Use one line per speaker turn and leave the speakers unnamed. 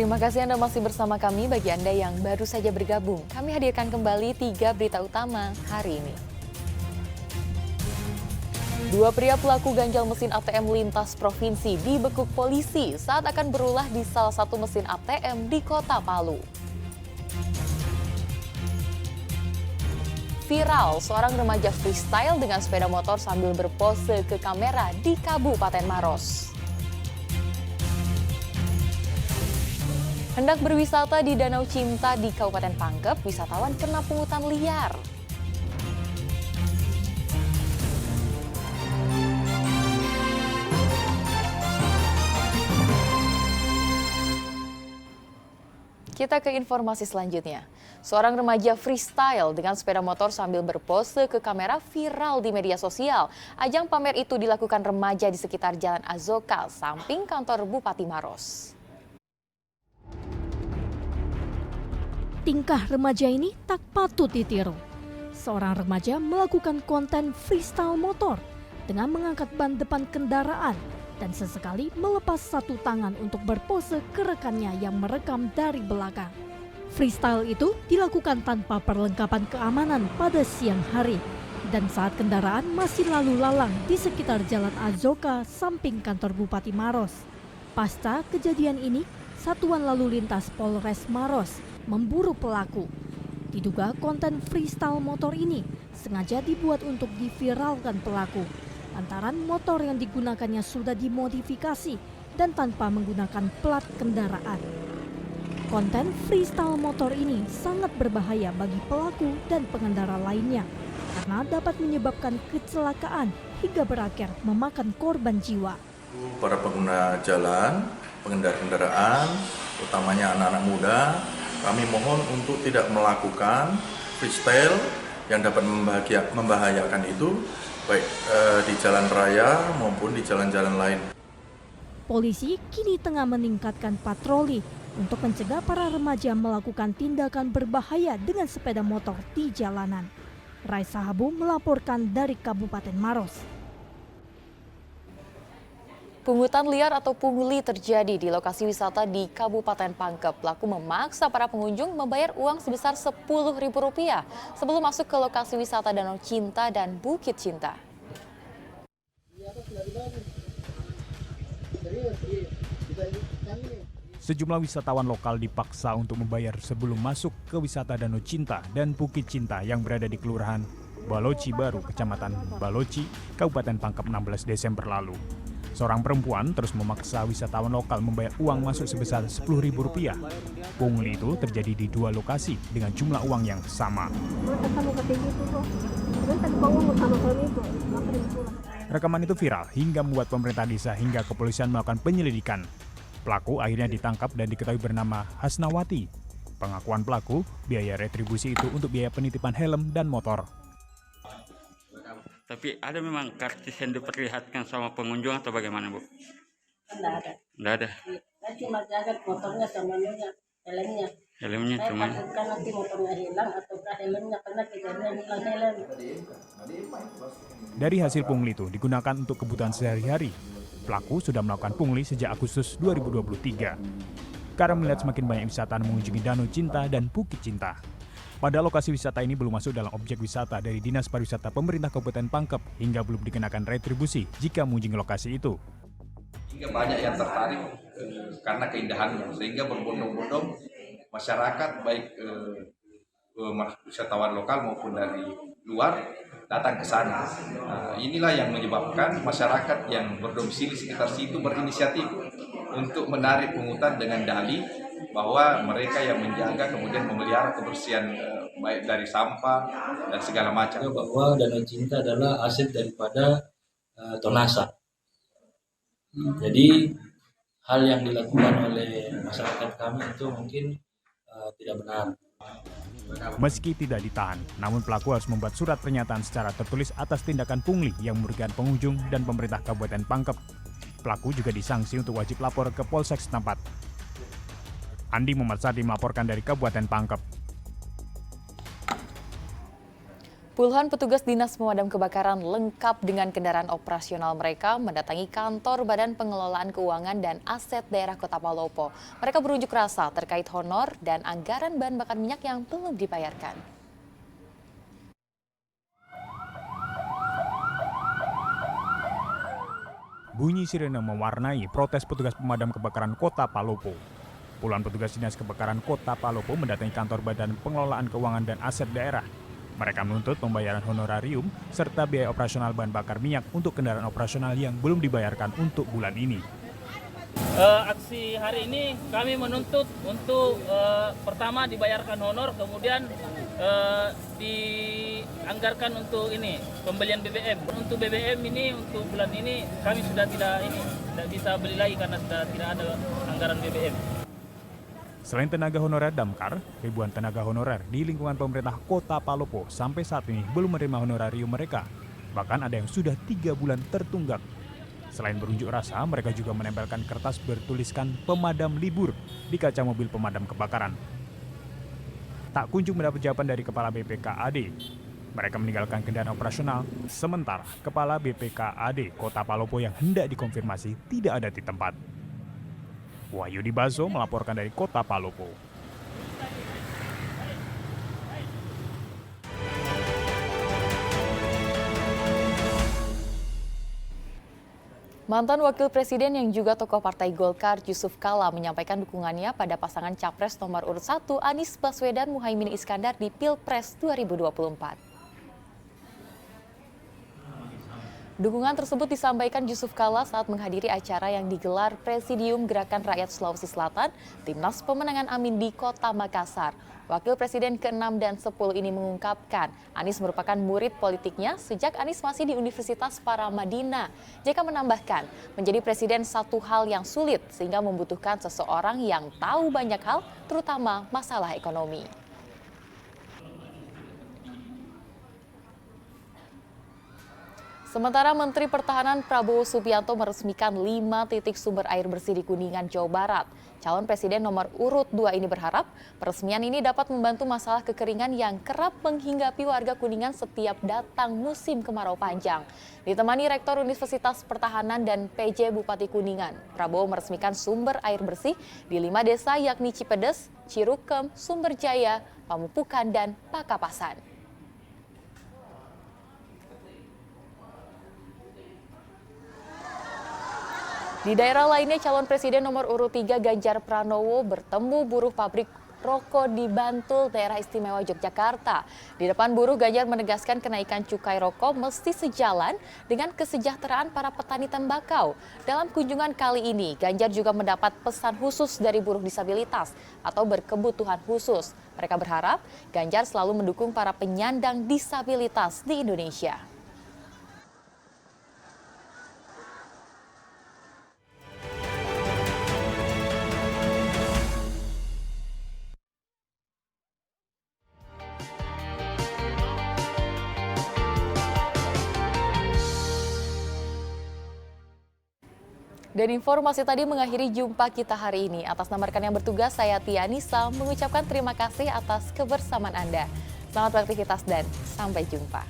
Terima kasih Anda masih bersama kami. Bagi Anda yang baru saja bergabung, kami hadirkan kembali 3 berita utama hari ini. 2 pria pelaku ganjal mesin ATM lintas provinsi dibekuk polisi saat akan berulah di salah satu mesin ATM di Kota Palu. Viral, seorang remaja freestyle dengan sepeda motor sambil berpose ke kamera di Kabupaten Maros. Hendak berwisata di Danau Cinta di Kabupaten Pangkep, wisatawan kena pungutan liar. Kita ke informasi selanjutnya. Seorang remaja freestyle dengan sepeda motor sambil berpose ke kamera viral di media sosial. Ajang pamer itu dilakukan remaja di sekitar Jalan Azoka, samping kantor Bupati Maros.
Tingkah remaja ini tak patut ditiru. Seorang remaja melakukan konten freestyle motor dengan mengangkat ban depan kendaraan dan sesekali melepas satu tangan untuk berpose ke rekannya yang merekam dari belakang. Freestyle itu dilakukan tanpa perlengkapan keamanan pada siang hari dan saat kendaraan masih lalu lalang di sekitar Jalan Azoka samping kantor Bupati Maros. Pasca kejadian ini, Satuan Lalu Lintas Polres Maros memburu pelaku. Diduga konten freestyle motor ini sengaja dibuat untuk diviralkan pelaku, lantaran motor yang digunakannya sudah dimodifikasi dan tanpa menggunakan plat kendaraan. Konten freestyle motor ini sangat berbahaya bagi pelaku dan pengendara lainnya karena dapat menyebabkan kecelakaan hingga berakhir memakan korban jiwa.
Para pengguna jalan, pengendara kendaraan, utamanya anak-anak muda, kami mohon untuk tidak melakukan freestyle yang dapat membahayakan itu, baik di jalan raya maupun di jalan-jalan lain.
Polisi kini tengah meningkatkan patroli untuk mencegah para remaja melakukan tindakan berbahaya dengan sepeda motor di jalanan. Raisa Habu melaporkan dari Kabupaten Maros.
Pungutan liar atau pungli terjadi di lokasi wisata di Kabupaten Pangkep. Pelaku memaksa para pengunjung membayar uang sebesar Rp10.000 sebelum masuk ke lokasi wisata Danau Cinta dan Bukit Cinta.
Sejumlah wisatawan lokal dipaksa untuk membayar sebelum masuk ke wisata Danau Cinta dan Bukit Cinta yang berada di Kelurahan Baloci Baru, Kecamatan Baloci, Kabupaten Pangkep 16 Desember lalu. Seorang perempuan terus memaksa wisatawan lokal membayar uang masuk sebesar Rp10.000. Pungli itu terjadi di 2 lokasi dengan jumlah uang yang sama. Rekaman itu viral hingga membuat pemerintah desa hingga kepolisian melakukan penyelidikan. Pelaku akhirnya ditangkap dan diketahui bernama Hasnawati. Pengakuan pelaku, biaya retribusi itu untuk biaya penitipan helm dan motor.
Tapi ada memang karcis yang diperlihatkan sama pengunjung atau bagaimana, Bu?
Tidak ada.
Tidak ada.
Saya cuma jaga motornya sama helmnya.
Helmnya
Saya
cuma.
takutkan nanti motornya hilang atau helmnya karena kejadian hilang helm.
Dari hasil pungli itu digunakan untuk kebutuhan sehari-hari. Pelaku sudah melakukan pungli sejak Agustus 2023. Karena melihat semakin banyak wisatawan mengunjungi Danau Cinta dan Bukit Cinta. Pada lokasi wisata ini belum masuk dalam objek wisata dari Dinas Pariwisata Pemerintah Kabupaten Pangkep hingga belum dikenakan retribusi jika mengunjungi lokasi itu.
Hingga banyak yang tertarik karena keindahannya, sehingga berbondong-bondong masyarakat baik wisatawan lokal maupun dari luar datang ke sana. Inilah yang menyebabkan masyarakat yang berdomisili sekitar situ berinisiatif untuk menarik pungutan dengan dalih bahwa mereka yang menjaga kemudian memelihara kebersihan baik dari sampah dan segala macam.
Bahwa Danau Cinta adalah aset daripada Tonasa. Jadi hal yang dilakukan oleh masyarakat kami itu mungkin tidak benar.
Meski tidak ditahan, namun pelaku harus membuat surat pernyataan secara tertulis atas tindakan pungli yang merugikan pengunjung dan pemerintah Kabupaten Pangkep. Pelaku juga disanksi untuk wajib lapor ke Polsek setempat. Andi Muhammad Sadi melaporkan dari Kabupaten Pangkep.
Puluhan petugas Dinas Pemadam Kebakaran lengkap dengan kendaraan operasional mereka mendatangi kantor Badan Pengelolaan Keuangan dan Aset Daerah Kota Palopo. Mereka berunjuk rasa terkait honor dan anggaran bahan bakar minyak yang belum dibayarkan.
Bunyi sirene mewarnai protes petugas pemadam kebakaran Kota Palopo. Puluhan petugas Dinas Kebakaran Kota Palopo mendatangi kantor Badan Pengelolaan Keuangan dan Aset Daerah. Mereka menuntut pembayaran honorarium serta biaya operasional bahan bakar minyak untuk kendaraan operasional yang belum dibayarkan untuk bulan ini.
Aksi hari ini kami menuntut untuk pertama dibayarkan honor, kemudian dianggarkan untuk ini pembelian BBM. Untuk BBM ini untuk bulan ini kami sudah tidak bisa beli lagi karena sudah tidak ada anggaran BBM.
Selain tenaga honorer damkar, ribuan tenaga honorer di lingkungan pemerintah Kota Palopo sampai saat ini belum menerima honorarium mereka. Bahkan ada yang sudah 3 bulan tertunggak. Selain berunjuk rasa, mereka juga menempelkan kertas bertuliskan pemadam libur di kaca mobil pemadam kebakaran. Tak kunjung mendapat jawaban dari Kepala BPKAD. Mereka meninggalkan kendaraan operasional, sementara Kepala BPKAD Kota Palopo yang hendak dikonfirmasi tidak ada di tempat. Wahyudi Bazo melaporkan dari Kota Palopo.
Mantan Wakil Presiden yang juga tokoh Partai Golkar Yusuf Kala menyampaikan dukungannya pada pasangan Capres nomor urut 1 Anies Baswedan Muhaimin Iskandar di Pilpres 2024. Dukungan tersebut disampaikan Yusuf Kala saat menghadiri acara yang digelar Presidium Gerakan Rakyat Sulawesi Selatan, Timnas Pemenangan Amin di Kota Makassar. Wakil Presiden ke-6 dan 10 ini mengungkapkan Anies merupakan murid politiknya sejak Anies masih di Universitas Paramadina. JK menambahkan, menjadi presiden satu hal yang sulit sehingga membutuhkan seseorang yang tahu banyak hal, terutama masalah ekonomi. Sementara Menteri Pertahanan Prabowo Subianto meresmikan 5 titik sumber air bersih di Kuningan, Jawa Barat. Calon Presiden nomor urut 2 ini berharap peresmian ini dapat membantu masalah kekeringan yang kerap menghinggapi warga Kuningan setiap datang musim kemarau panjang. Ditemani Rektor Universitas Pertahanan dan PJ Bupati Kuningan, Prabowo meresmikan sumber air bersih di 5 desa yakni Cipedes, Cirukem, Sumberjaya, Pamupukan, dan Pakapasan. Di daerah lainnya, calon presiden nomor urut 3 Ganjar Pranowo bertemu buruh pabrik rokok di Bantul, daerah istimewa Yogyakarta. Di depan buruh, Ganjar menegaskan kenaikan cukai rokok mesti sejalan dengan kesejahteraan para petani tembakau. Dalam kunjungan kali ini, Ganjar juga mendapat pesan khusus dari buruh disabilitas atau berkebutuhan khusus. Mereka berharap Ganjar selalu mendukung para penyandang disabilitas di Indonesia. Dan informasi tadi mengakhiri jumpa kita hari ini. Atas nama rekan yang bertugas, saya Tia Nisa mengucapkan terima kasih atas kebersamaan Anda. Selamat beraktivitas dan sampai jumpa.